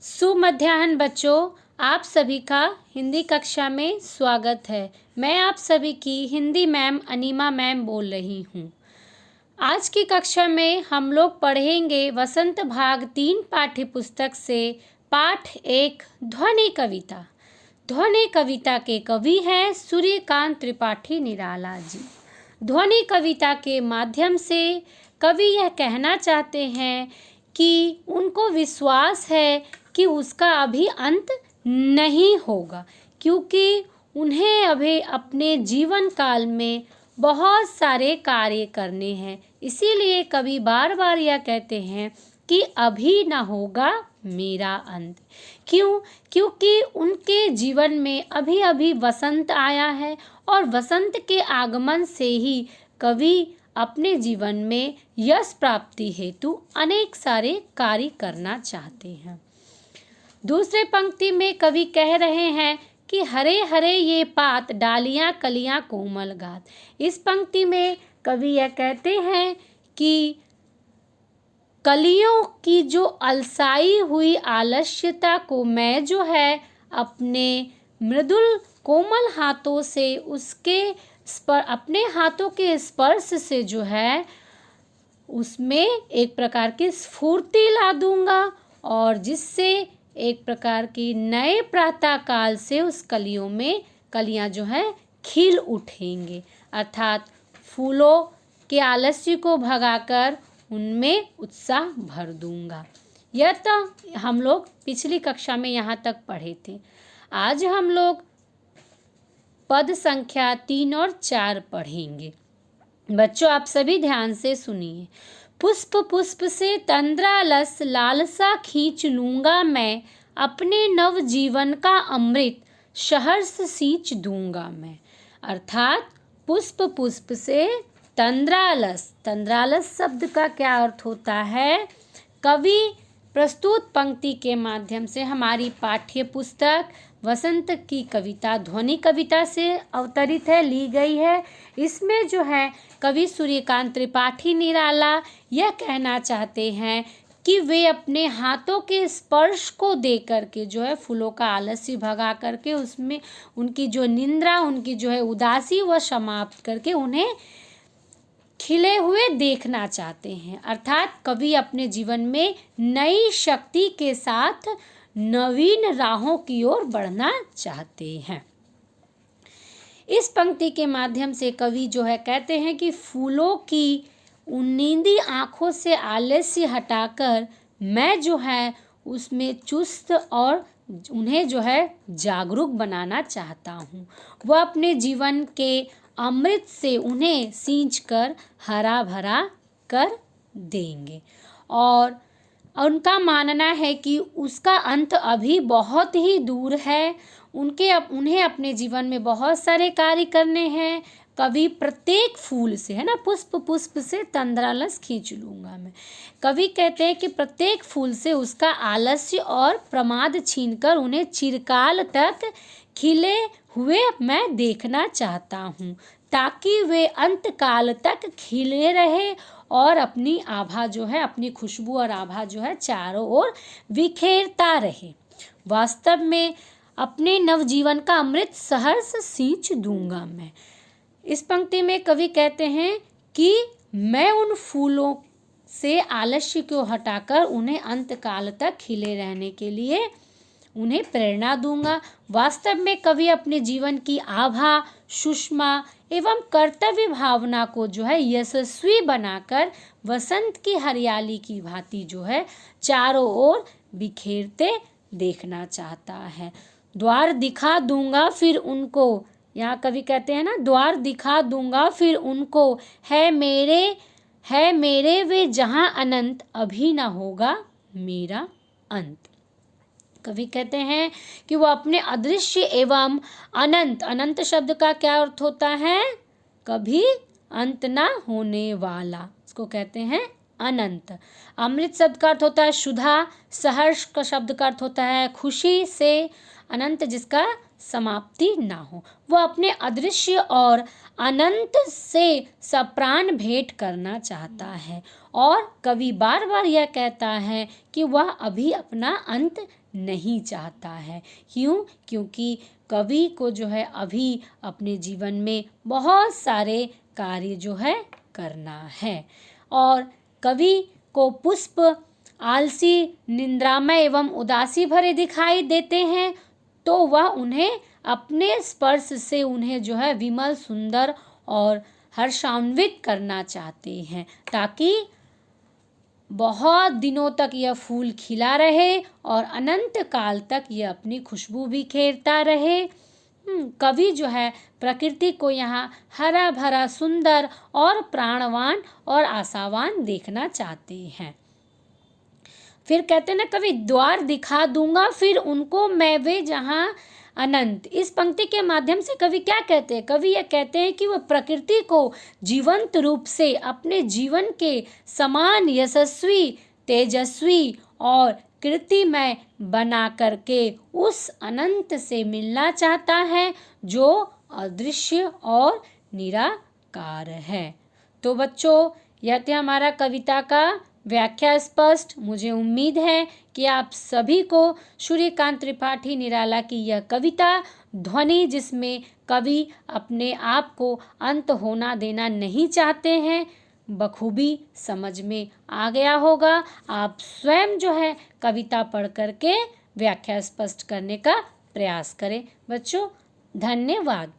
सुमध्याह्न बच्चों, आप सभी का हिंदी कक्षा में स्वागत है। मैं आप सभी की हिंदी मैम अनीमा मैम बोल रही हूँ। आज की कक्षा में हम लोग पढ़ेंगे वसंत भाग 3 पाठ्य पुस्तक से पाठ 1 ध्वनि कविता। ध्वनि कविता के कवि हैं सूर्यकांत त्रिपाठी निराला जी। ध्वनि कविता के माध्यम से कवि यह कहना चाहते हैं कि उनको विश्वास है कि उसका अभी अंत नहीं होगा, क्योंकि उन्हें अभी अपने जीवन काल में बहुत सारे कार्य करने हैं। इसीलिए कवि बार बार यह कहते हैं कि अभी ना होगा मेरा अंत। क्यों? क्योंकि उनके जीवन में अभी अभी वसंत आया है और वसंत के आगमन से ही कवि अपने जीवन में यश प्राप्ति हेतु अनेक सारे कार्य करना चाहते हैं। दूसरे पंक्ति में कवि कह रहे हैं कि हरे हरे ये पात डालियां कलियां कोमल गात। इस पंक्ति में कवि यह कहते हैं कि कलियों की जो अलसाई हुई आलस्यता को मैं जो है अपने मृदुल कोमल हाथों से अपने हाथों के स्पर्श से जो है उसमें एक प्रकार की स्फूर्ति ला दूंगा और जिससे एक प्रकार की नए प्रातः काल से उस कलियों में कलियां जो है खिल उठेंगे, अर्थात फूलों के आलस्य को भगाकर उनमें उत्साह भर दूंगा। यह तो हम लोग पिछली कक्षा में यहाँ तक पढ़े थे। आज हम लोग पद संख्या 3 और 4 पढ़ेंगे। बच्चों, आप सभी ध्यान से सुनिए। पुष्प पुष्प से तंद्रालस लालसा खींच लूंगा मैं, अपने नव जीवन का अमृत सहर्ष सींच दूंगा मैं। अर्थात पुष्प पुष्प से तंद्रालस। तंद्रालस शब्द का क्या अर्थ होता है? कवि प्रस्तुत पंक्ति के माध्यम से हमारी पाठ्य पुस्तक वसंत की कविता ध्वनि कविता से अवतरित है, ली गई है। इसमें जो है कवि सूर्यकांत त्रिपाठी निराला यह कहना चाहते हैं कि वे अपने हाथों के स्पर्श को दे करके जो है फूलों का आलस्य भगा करके उसमें उनकी जो निंद्रा, उनकी जो है उदासी वह समाप्त करके उन्हें खिले हुए देखना चाहते हैं। अर्थात कवि अपने जीवन में नई शक्ति के साथ नवीन राहों की ओर बढ़ना चाहते हैं। इस पंक्ति के माध्यम से कवि जो है कहते हैं कि फूलों की उन नींदी आंखों से आलस्य हटाकर मैं जो है उसमें चुस्त और उन्हें जो है जागरूक बनाना चाहता हूँ। वह अपने जीवन के अमृत से उन्हें सींच कर हरा भरा कर देंगे और उनका मानना है कि उसका अंत अभी बहुत ही दूर है। उन्हें अपने जीवन में बहुत सारे कार्य करने हैं। कवि प्रत्येक फूल से, है ना, पुष्प पुष्प से तंद्रालस खींच लूंगा मैं। कवि कहते हैं कि प्रत्येक फूल से उसका आलस्य और प्रमाद छीनकर उन्हें चिरकाल तक खिले हुए मैं देखना चाहता हूँ, ताकि वे अंत काल तक खिले रहे और अपनी आभा जो है, अपनी खुशबू और आभा जो है चारों ओर बिखेरता रहे। वास्तव में अपने नवजीवन का अमृत सहर्ष सींच दूंगा मैं। इस पंक्ति में कवि कहते हैं कि मैं उन फूलों से आलस्य को हटाकर उन्हें अंत काल तक खिले रहने के लिए उन्हें प्रेरणा दूंगा। वास्तव में कवि अपने जीवन की आभा, सुषमा एवं कर्तव्य भावना को जो है यशस्वी बनाकर वसंत की हरियाली की भांति जो है चारों ओर बिखेरते देखना चाहता है। द्वार दिखा दूंगा फिर उनको, यहाँ कवि कहते हैं ना, द्वार दिखा दूंगा फिर उनको, है मेरे वे जहाँ अनंत, अभी ना होगा मेरा अंत। कवि कहते हैं कि वो अपने अदृश्य एवं अनंत, अनंत शब्द का क्या अर्थ होता है? कभी अंत ना होने वाला, इसको कहते हैं अनंत। अमृत शब्द का अर्थ होता है सुधा। सहर्ष का शब्द का अर्थ होता है खुशी से। अनंत जिसका समाप्ति ना हो। वह अपने अदृश्य और अनंत से सप्राण भेंट करना चाहता है और कवि बार बार यह कहता है कि वह अभी अपना अंत नहीं चाहता है। क्यों? क्योंकि कवि को जो है अभी अपने जीवन में बहुत सारे कार्य जो है करना है और कवि को पुष्प आलसी, निंद्रामय एवं उदासी भरे दिखाई देते हैं तो वह उन्हें अपने स्पर्श से उन्हें जो है विमल, सुंदर और हर्षान्वित करना चाहते हैं ताकि बहुत दिनों तक यह फूल खिला रहे और अनंत काल तक यह अपनी खुशबू बिखेरता रहे। कवि जो है प्रकृति को यहाँ हरा भरा, सुंदर और प्राणवान और आशावान देखना चाहते हैं। फिर कहते हैं ना, कवि द्वार दिखा दूंगा फिर उनको मैं वे जहाँ अनंत। इस पंक्ति के माध्यम से कवि क्या कहते हैं? कवि यह कहते हैं कि वह प्रकृति को जीवंत रूप से अपने जीवन के समान यशस्वी, तेजस्वी और कीर्तिमय बना करके उस अनंत से मिलना चाहता है जो अदृश्य और निराकार है। तो बच्चों, यह था हमारा कविता का व्याख्या स्पष्ट। मुझे उम्मीद है कि आप सभी को सूर्यकांत त्रिपाठी निराला की यह कविता ध्वनि, जिसमें कवि अपने आप को अंत होना देना नहीं चाहते हैं, बखूबी समझ में आ गया होगा। आप स्वयं जो है कविता पढ़ करके व्याख्या स्पष्ट करने का प्रयास करें। बच्चों, धन्यवाद।